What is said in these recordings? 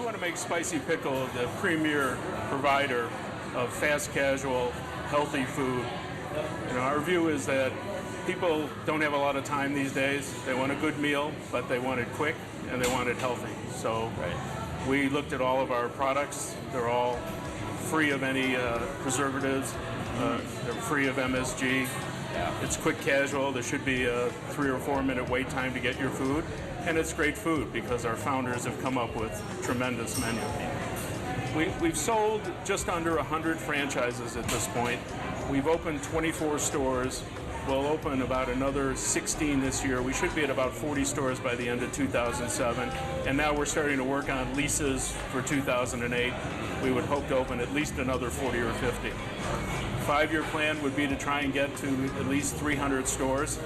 want to make Spicy Pickle the premier provider of fast casual, healthy food. You know, our view is that people don't have a lot of time these days. They want a good meal, but they want it quick and they want it healthy. So we looked at all of our products. They're all free of any preservatives. They're free of MSG. It's quick casual. There should be a 3 or 4 minute wait time to get your food. And it's great food because our founders have come up with a tremendous menu. We've sold just under 100 franchises at this point. We've opened 24 stores. We'll open about another 16 this year. We should be at about 40 stores by the end of 2007. And now we're starting to work on leases for 2008. We would hope to open at least another 40 or 50. 5-year plan would be to try and get to at least 300 stores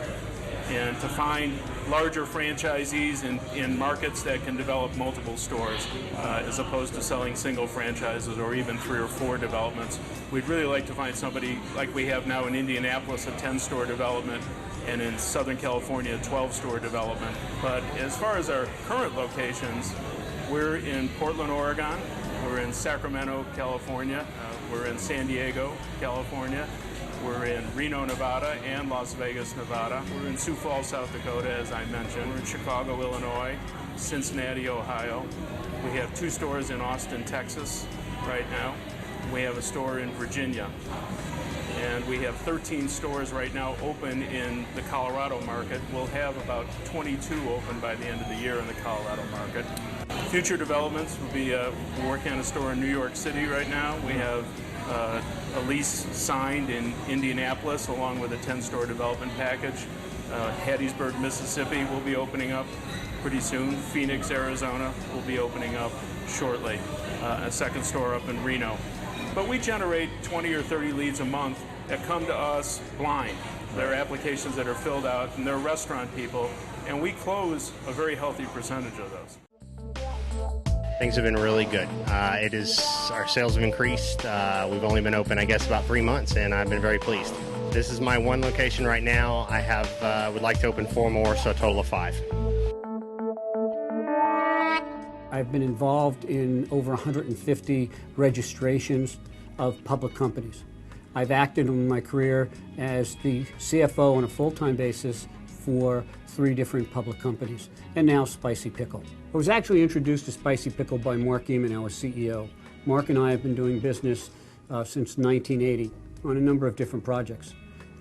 and to find larger franchisees in markets that can develop multiple stores as opposed to selling single franchises or even 3 or 4 developments. We'd really like to find somebody like we have now in Indianapolis, a 10-store development, and in Southern California, a 12-store development. But as far as our current locations, we're in Portland, Oregon, we're in Sacramento, California, we're in San Diego, California, we're in Reno, Nevada, and Las Vegas, Nevada. We're in Sioux Falls, South Dakota, as I mentioned. We're in Chicago, Illinois, Cincinnati, Ohio. We have 2 stores in Austin, Texas right now. We have a store in Virginia. And we have 13 stores right now open in the Colorado market. We'll have about 22 open by the end of the year in the Colorado market. Future developments will be, we're working on a store in New York City right now. We have a lease signed in Indianapolis along with a 10-store development package. Hattiesburg, Mississippi will be opening up pretty soon. Phoenix, Arizona will be opening up shortly. A 2nd store up in Reno. But we generate 20 or 30 leads a month that come to us blind. They're applications that are filled out and they're restaurant people, and we close a very healthy percentage of those. Things have been really good. Our sales have increased. We've only been open, I guess, about 3 months, and I've been very pleased. This is my 1 location right now. I would like to open 4 more, so a total of 5. I've been involved in over 150 registrations of public companies. I've acted in my career as the CFO on a full-time basis for 3 different public companies, and now Spicy Pickle. I was actually introduced to Spicy Pickle by Mark Eman, our CEO. Mark and I have been doing business since 1980 on a number of different projects.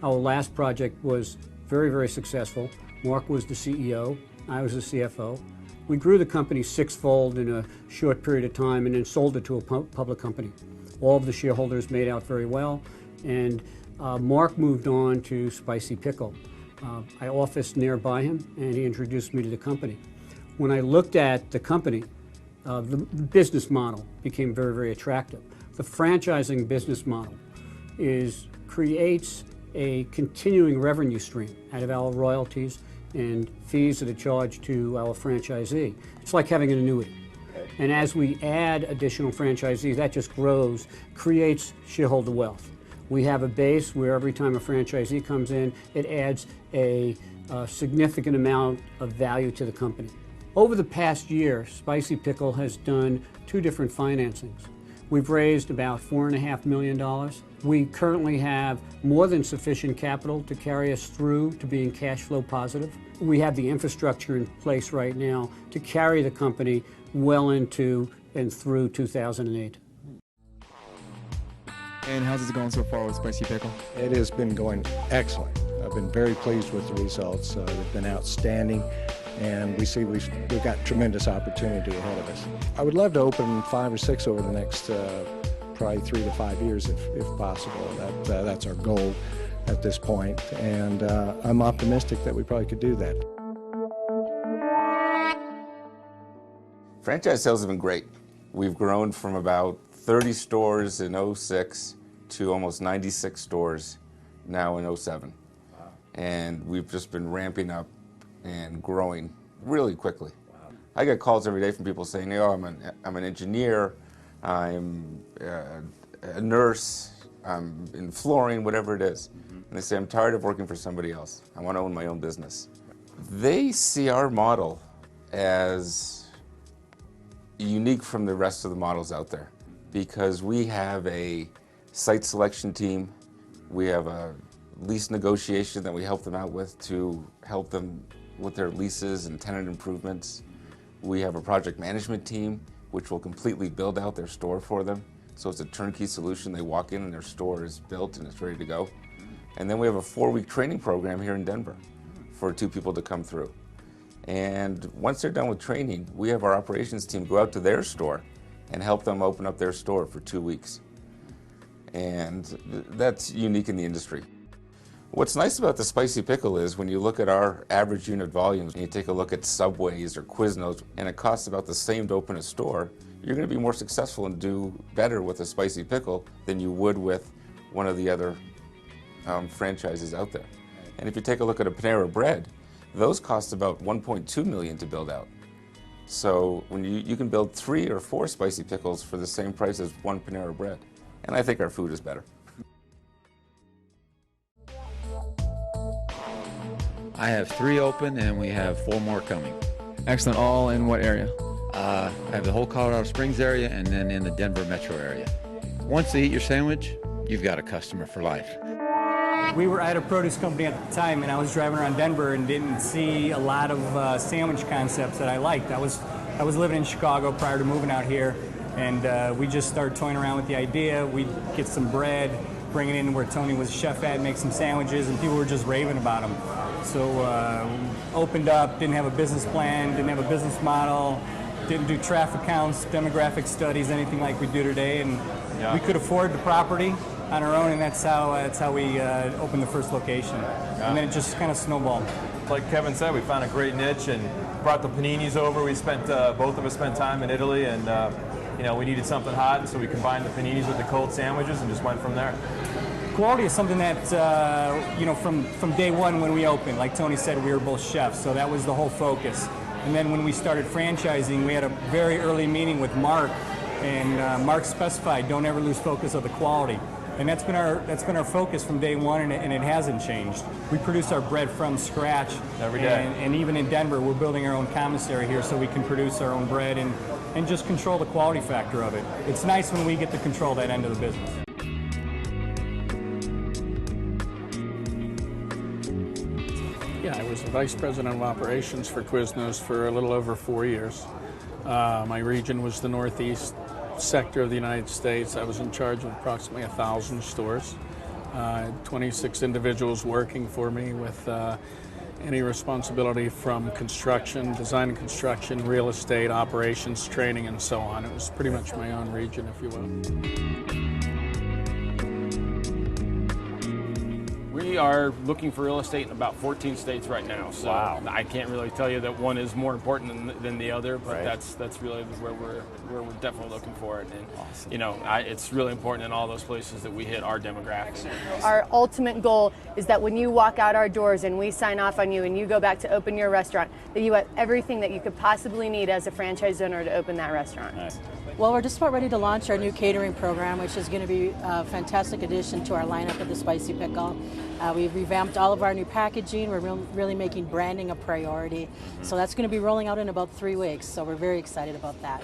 Our last project was very, very successful. Mark was the CEO, I was the CFO. We grew the company 6-fold in a short period of time and then sold it to a public company. All of the shareholders made out very well, and Mark moved on to Spicy Pickle. I officed nearby him, and he introduced me to the company. When I looked at the company, the business model became very, very attractive. The franchising business model creates a continuing revenue stream out of our royalties and fees that are charged to our franchisee. It's like having an annuity. And as we add additional franchisees, that just grows, creates shareholder wealth. We have a base where every time a franchisee comes in, it adds a significant amount of value to the company. Over the past year, Spicy Pickle has done 2 different financings. We've raised about $4.5 million. We currently have more than sufficient capital to carry us through to being cash flow positive. We have the infrastructure in place right now to carry the company well into and through 2008. And how's it going so far with Spicy Pickle? It has been going excellent. I've been very pleased with the results. They've been outstanding, and we see we've got tremendous opportunity ahead of us. I would love to open 5 or 6 over the next probably 3 to 5 years if possible. That's our goal at this point, and I'm optimistic that we probably could do that. Franchise sales have been great. We've grown from about 30 stores in 06 to almost 96 stores now in 07. Wow. And we've just been ramping up and growing really quickly. Wow. I get calls every day from people saying, "Oh, I'm an engineer, I'm a nurse, I'm in flooring, whatever it is." Mm-hmm. And they say, "I'm tired of working for somebody else. I want to own my own business." They see our model as unique from the rest of the models out there because we have a site selection team, we have a lease negotiation that we help them out with to help them with their leases and tenant improvements. We have a project management team which will completely build out their store for them. So it's a turnkey solution. They walk in and their store is built and it's ready to go. And then we have a 4-week training program here in Denver for 2 people to come through. And once they're done with training, we have our operations team go out to their store and help them open up their store for 2 weeks. And that's unique in the industry. What's nice about the Spicy Pickle is when you look at our average unit volumes and you take a look at Subway's or Quiznos and it costs about the same to open a store, you're going to be more successful and do better with a Spicy Pickle than you would with one of the other franchises out there. And if you take a look at a Panera Bread, those cost about $1.2 million to build out. So when you can build 3 or 4 Spicy Pickles for the same price as 1 Panera Bread. And I think our food is better. I have 3 open and we have 4 more coming. Excellent. All in what area? I have the whole Colorado Springs area and then in the Denver metro area. Once they eat your sandwich, you've got a customer for life. We were at a produce company at the time, and I was driving around Denver and didn't see a lot of sandwich concepts that I liked. I was living in Chicago prior to moving out here, and we just started toying around with the idea. We'd get some bread, bring it in where Tony was chef at, make some sandwiches, and people were just raving about them. So opened up, didn't have a business plan, didn't have a business model, didn't do traffic counts, demographic studies, anything like we do today, and we could afford the property on our own, and that's how we opened the first location. And then it just kind of snowballed. Like Kevin said, we found a great niche and brought the paninis over. We spent both of us spent time in Italy, and we needed something hot, and so we combined the paninis with the cold sandwiches and just went from there. Quality is something that from day one when we opened, like Tony said, we were both chefs, so that was the whole focus. And then when we started franchising, we had a very early meeting with Mark, and Mark specified, don't ever lose focus of the quality. And that's been our focus from day one, and it hasn't changed. We produce our bread from scratch every day. And even in Denver, we're building our own commissary here so we can produce our own bread and just control the quality factor of it. It's nice when we get to control that end of the business. Yeah, I was the Vice President of Operations for Quiznos for a little over 4 years. My region was the Northeast sector of the United States. I was in charge of approximately 1,000 stores. 26 individuals working for me with any responsibility from construction, design and construction, real estate, operations, training, and so on. It was pretty much my own region, if you will. We are looking for real estate in about 14 states right now. So wow. I can't really tell you that one is more important than the other, but that's really where we're definitely looking for it. And awesome. It's really important in all those places that we hit our demographic. Our ultimate goal is that when you walk out our doors and we sign off on you and you go back to open your restaurant, that you have everything that you could possibly need as a franchise owner to open that restaurant. Nice. Well, we're just about ready to launch our new catering program, which is going to be a fantastic addition to our lineup of the Spicy Pickle. We've revamped all of our new packaging. We're really making branding a priority. So that's going to be rolling out in about 3 weeks. So we're very excited about that.